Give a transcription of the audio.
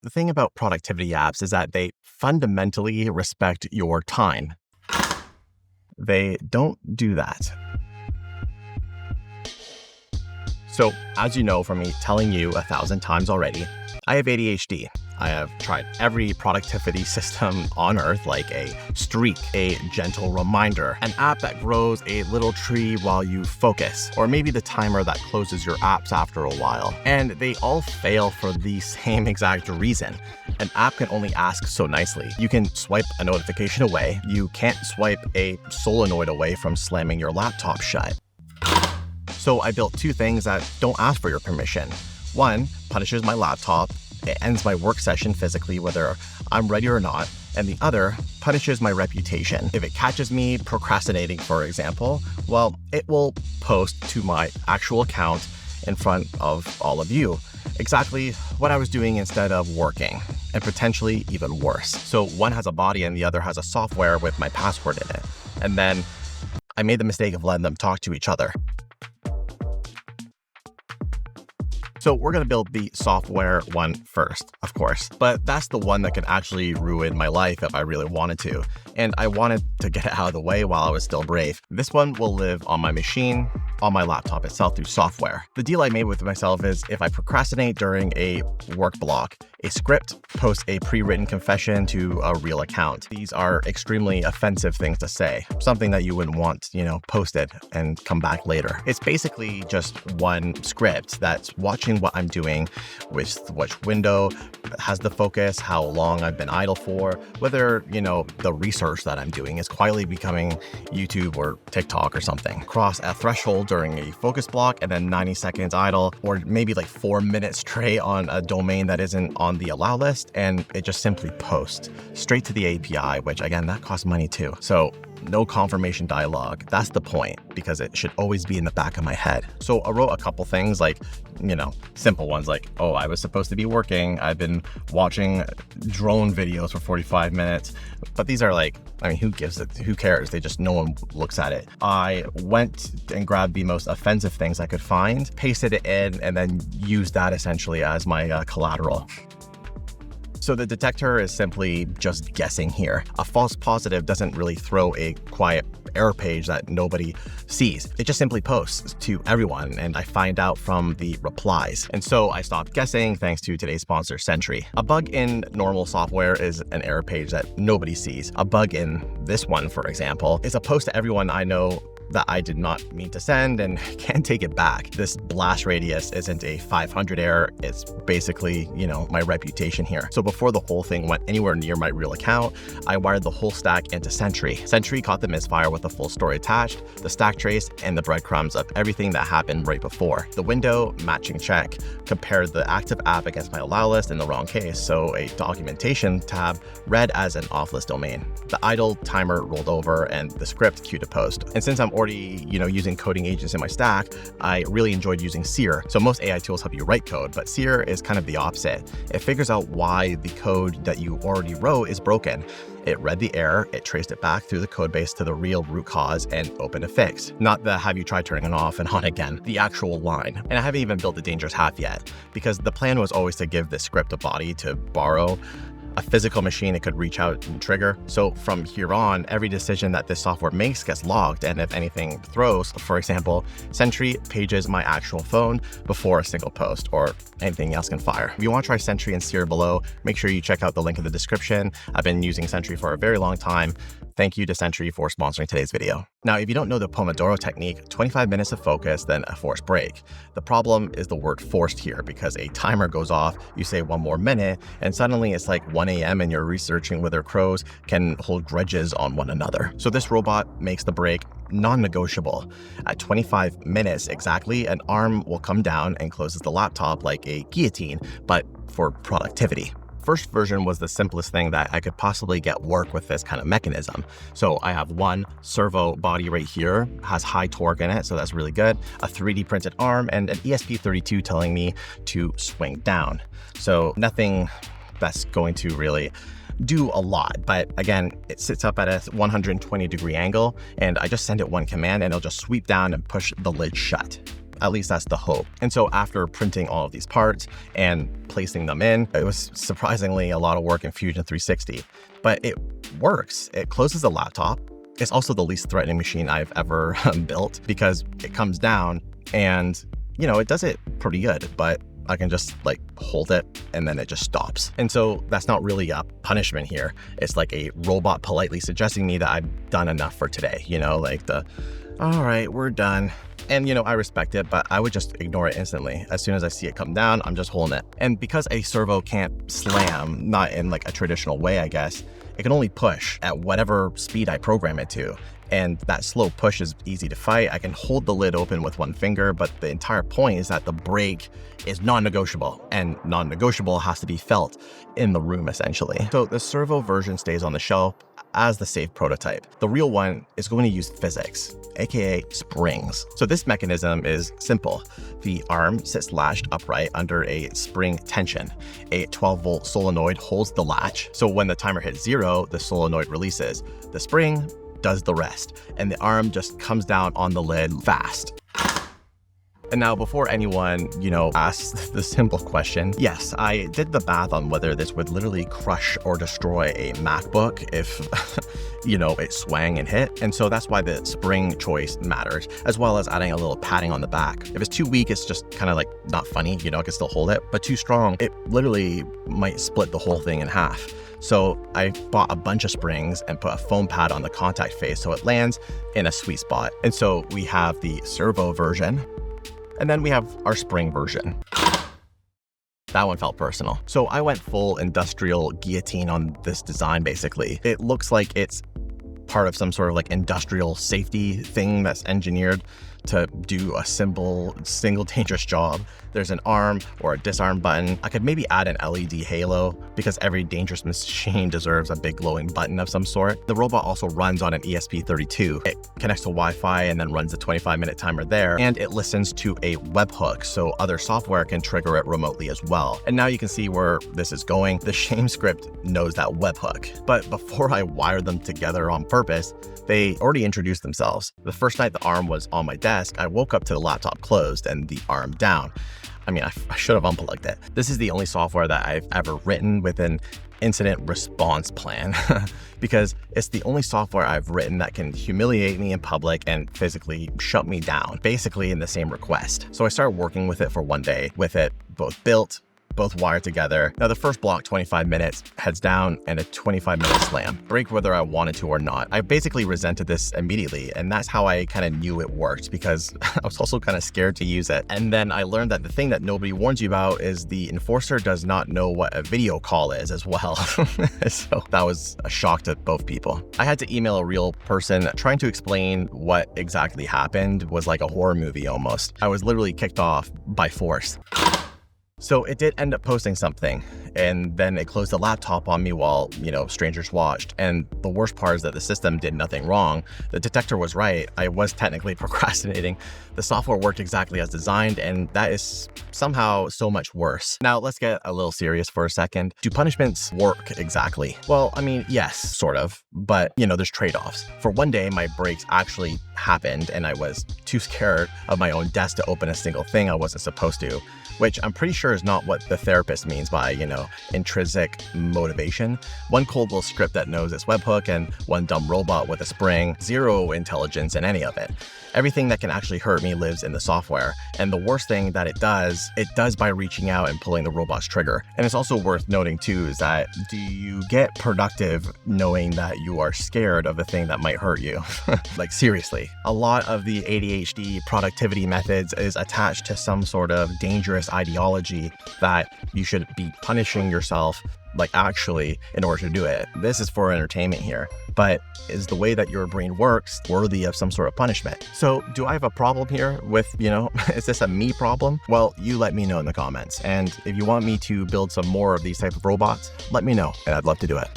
The thing about productivity apps is that they fundamentally respect your time. They don't do that. So, as you know from me telling you 1,000 times already, I have ADHD. I have tried every productivity system on earth, like a streak, a gentle reminder, an app that grows a little tree while you focus, or maybe the timer that closes your apps after a while. And they all fail for the same exact reason. An app can only ask so nicely. You can swipe a notification away. You can't swipe a solenoid away from slamming your laptop shut. So I built two things that don't ask for your permission. One punishes my laptop. It ends my work session physically, whether I'm ready or not. And the other punishes my reputation. If it catches me procrastinating, for example, well, it will post to my actual account in front of all of you exactly what I was doing instead of working, and potentially even worse. So one has a body and the other has a software with my password in it. And then I made the mistake of letting them talk to each other. So we're going to build the software one first, of course, but that's the one that could actually ruin my life if I really wanted to. And I wanted to get it out of the way while I was still brave. This one will live on my machine, on my laptop itself through software. The deal I made with myself is if I procrastinate during a work block, a script posts a pre-written confession to a real account. These are extremely offensive things to say, something that you wouldn't want, posted and come back later. It's basically just one script that's watching what I'm doing, which window has the focus, how long I've been idle for, whether, the research that I'm doing is quietly becoming YouTube or TikTok or something. Cross a threshold during a focus block and then 90 seconds idle, or maybe like 4 minutes straight on a domain that isn't on the allow list, and it just simply posts straight to the API, which again, that costs money too. So no confirmation dialogue. That's the point, because it should always be in the back of my head. So I wrote a couple things like, simple ones like, oh, I was supposed to be working. I've been watching drone videos for 45 minutes. But these are like, who cares? No one looks at it. I went and grabbed the most offensive things I could find, pasted it in, and then used that essentially as my collateral. So the detector is simply just guessing here. A false positive doesn't really throw a quiet error page that nobody sees. It just simply posts to everyone, and I find out from the replies. And so I stopped guessing thanks to today's sponsor, Sentry. A bug in normal software is an error page that nobody sees. A bug in this one, for example, is a post to everyone I know that I did not mean to send and can't take it back. This blast radius isn't a 500 error. It's basically, my reputation here. So before the whole thing went anywhere near my real account, I wired the whole stack into Sentry. Sentry caught the misfire with the full story attached, the stack trace, and the breadcrumbs of everything that happened right before. The window matching check compared the active app against my allow list in the wrong case, so a documentation tab read as an off-list domain. The idle timer rolled over and the script queued to post. And since I'm already, using coding agents in my stack, I really enjoyed using Seer. So most AI tools help you write code, but Seer is kind of the opposite. It figures out why the code that you already wrote is broken. It read the error, it traced it back through the code base to the real root cause and opened a fix. Not the have you tried turning it off and on again, the actual line. And I haven't even built the dangerous half yet, because the plan was always to give this script a body to borrow a physical machine it could reach out and trigger. So from here on, every decision that this software makes gets logged, and if anything throws, for example, Sentry pages my actual phone before a single post or anything else can fire. If you want to try Sentry and Seer below, make sure you check out the link in the description. I've been using Sentry for a very long time. Thank you to Sentry for sponsoring today's video. Now, if you don't know the Pomodoro technique, 25 minutes of focus, then a forced break. The problem is the word forced here, because a timer goes off, you say one more minute, and suddenly it's like 1 a.m. and you're researching whether crows can hold grudges on one another. So this robot makes the break non-negotiable. At 25 minutes exactly, an arm will come down and closes the laptop like a guillotine, but for productivity. First version was the simplest thing that I could possibly get work with this kind of mechanism. So I have one servo body right here, has high torque in it, so that's really good. A 3D printed arm and an ESP32 telling me to swing down. So nothing that's going to really do a lot, but again, it sits up at a 120-degree angle, and I just send it one command and it'll just sweep down and push the lid shut. At least that's the hope. And so after printing all of these parts and placing them in, it was surprisingly a lot of work in Fusion 360, but it works. It closes the laptop. It's also the least threatening machine I've ever built because it comes down and, it does it pretty good, but I can just hold it and then it just stops. And so that's not really a punishment here. It's like a robot politely suggesting me that I've done enough for today, all right, we're done. And, I respect it, but I would just ignore it instantly. As soon as I see it come down, I'm just holding it. And because a servo can't slam, not in a traditional way, I guess, it can only push at whatever speed I program it to. And that slow push is easy to fight. I can hold the lid open with one finger, but the entire point is that the brake is non-negotiable, and non-negotiable has to be felt in the room, essentially. So the servo version stays on the shelf as the safe prototype. The real one is going to use physics, aka springs. So this mechanism is simple. The arm sits latched upright under a spring tension. A 12-volt solenoid holds the latch, so when the timer hits 0, the solenoid releases. The spring does the rest, and the arm just comes down on the lid fast. And now, before anyone, asks the simple question, yes, I did the math on whether this would literally crush or destroy a MacBook if, it swang and hit. And so that's why the spring choice matters, as well as adding a little padding on the back. If it's too weak, it's just kind of not funny, I can still hold it, but too strong, it literally might split the whole thing in half. So I bought a bunch of springs and put a foam pad on the contact face so it lands in a sweet spot. And so we have the servo version, and then we have our spring version. That one felt personal. So I went full industrial guillotine on this design, basically. It looks like it's part of some sort of industrial safety thing that's engineered to do a single dangerous job. There's an arm or a disarm button. I could maybe add an LED halo because every dangerous machine deserves a big glowing button of some sort. The robot also runs on an ESP32. It connects to Wi-Fi and then runs the 25-minute timer there, and it listens to a webhook so other software can trigger it remotely as well. And now you can see where this is going. The ShameScript knows that webhook. But before I wired them together on purpose, they already introduced themselves. The first night the arm was on my desk, I woke up to the laptop closed and the arm down. I should have unplugged it. This is the only software that I've ever written with an incident response plan because it's the only software I've written that can humiliate me in public and physically shut me down, basically in the same request. So I started working with it for one day, with it both built, both wired together. Now the first block, 25 minutes, heads down and a 25-minute slam. Break whether I wanted to or not. I basically resented this immediately, and that's how I kind of knew it worked because I was also kind of scared to use it. And then I learned that the thing that nobody warns you about is the enforcer does not know what a video call is as well. So that was a shock to both people. I had to email a real person trying to explain what exactly happened was like a horror movie almost. I was literally kicked off by force. So it did end up posting something, and then it closed the laptop on me while, strangers watched. And the worst part is that the system did nothing wrong. The detector was right. I was technically procrastinating. The software worked exactly as designed, and that is somehow so much worse. Now let's get a little serious for a second. Do punishments work exactly? Well, yes, sort of, but there's trade-offs. For one day, my breaks actually happened, and I was too scared of my own desk to open a single thing I wasn't supposed to, which I'm pretty sure is not what the therapist means by, intrinsic motivation. One cold little script that knows its webhook and one dumb robot with a spring, zero intelligence in any of it. Everything that can actually hurt me lives in the software. And the worst thing that it does by reaching out and pulling the robot's trigger. And it's also worth noting too is that do you get productive knowing that you are scared of the thing that might hurt you? Seriously. A lot of the ADHD productivity methods is attached to some sort of dangerous ideology that you should be punishing yourself actually in order to do it. This is for entertainment here, but is the way that your brain works worthy of some sort of punishment? So do I have a problem here with, is this a me problem? Well, you let me know in the comments. And if you want me to build some more of these type of robots, let me know and I'd love to do it.